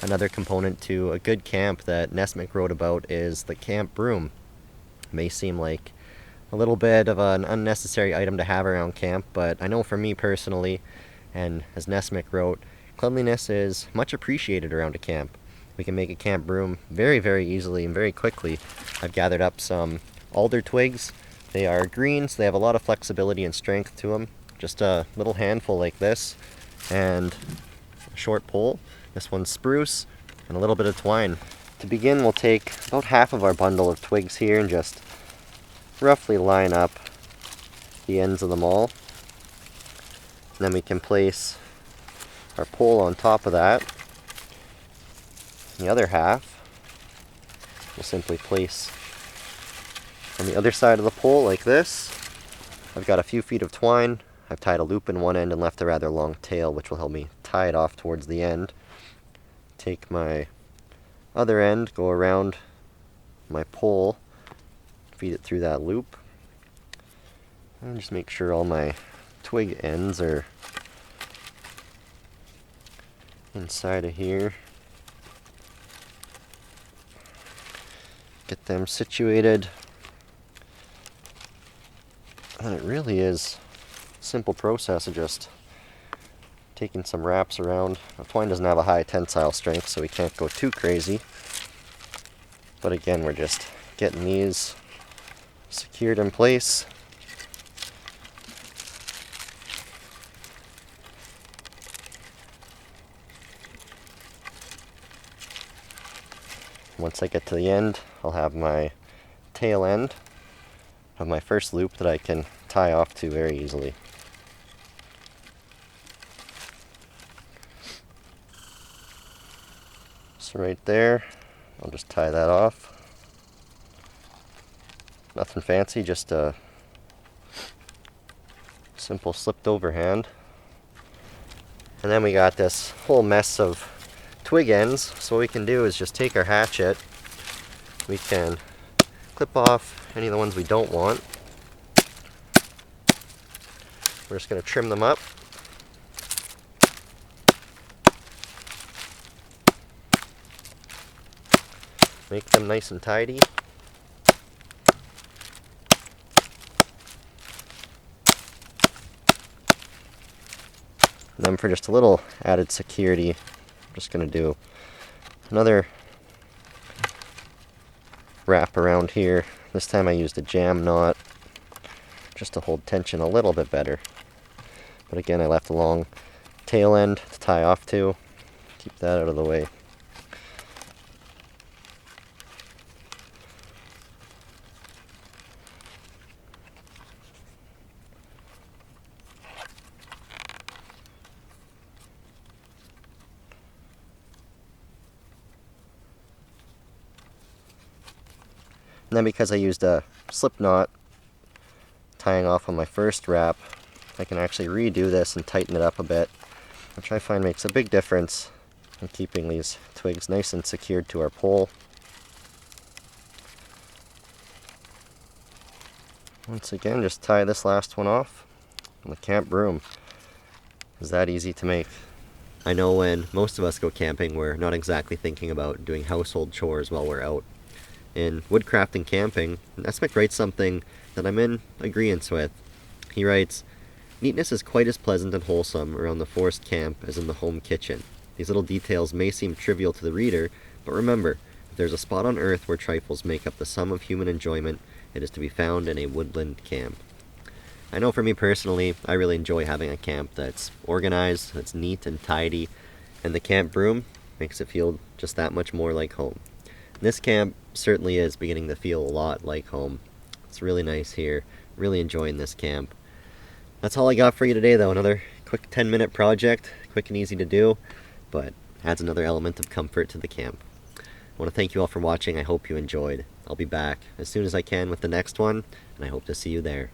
Another component to a good camp that Nessmuk wrote about is the Camp Broom. It may seem like a little bit of an unnecessary item to have around camp, but I know for me personally, and as Nessmuk wrote, cleanliness is much appreciated around a camp. We can make a camp broom very, very easily and very quickly. I've gathered up some alder twigs. They are green, so they have a lot of flexibility and strength to them. Just a little handful like this, and a short pole. This one's spruce, and a little bit of twine. To begin, we'll take about half of our bundle of twigs here and just roughly line up the ends of them all. And then we can place our pole on top of that. The other half we'll simply place on the other side of the pole like this. I've got a few feet of twine. I've tied a loop in one end and left a rather long tail, which will help me tie it off towards the end. Take my other end, go around my pole, feed it through that loop, and just make sure all my twig ends are inside of here. Get them situated. And it really is a simple process of just taking some wraps around. Now, twine doesn't have a high tensile strength, so we can't go too crazy. But again, we're just getting these secured in place. Once I get to the end, I'll have my tail end of my first loop that I can tie off to very easily. So right there, I'll just tie that off. Nothing fancy, just a simple slipped overhand. And then we got this whole mess of twig ends. So what we can do is just take our hatchet. We can clip off any of the ones we don't want. We're just going to trim them up. Make them nice and tidy. And then for just a little added security, I'm just going to do another wrap around here. This time I used a jam knot just to hold tension a little bit better. But again, I left a long tail end to tie off to. Keep that out of the way. And then because I used a slip knot tying off on my first wrap, I can actually redo this and tighten it up a bit, which I find makes a big difference in keeping these twigs nice and secured to our pole. Once again, just tie this last one off, and the Camp Broom is that easy to make. I know when most of us go camping, we're not exactly thinking about doing household chores while we're out. In Woodcraft Camping, Nessmuk writes something that I'm in agreement with. He writes, "Neatness is quite as pleasant and wholesome around the forest camp as in the home kitchen. These little details may seem trivial to the reader, but remember, if there's a spot on earth where trifles make up the sum of human enjoyment, it is to be found in a woodland camp." I know for me personally, I really enjoy having a camp that's organized, that's neat and tidy, and the Camp Broom makes it feel just that much more like home. This camp certainly is beginning to feel a lot like home. It's really nice here. Really enjoying this camp. That's all I got for you today though. Another quick 10-minute project. Quick and easy to do, but adds another element of comfort to the camp. I want to thank you all for watching. I hope you enjoyed. I'll be back as soon as I can with the next one, and I hope to see you there.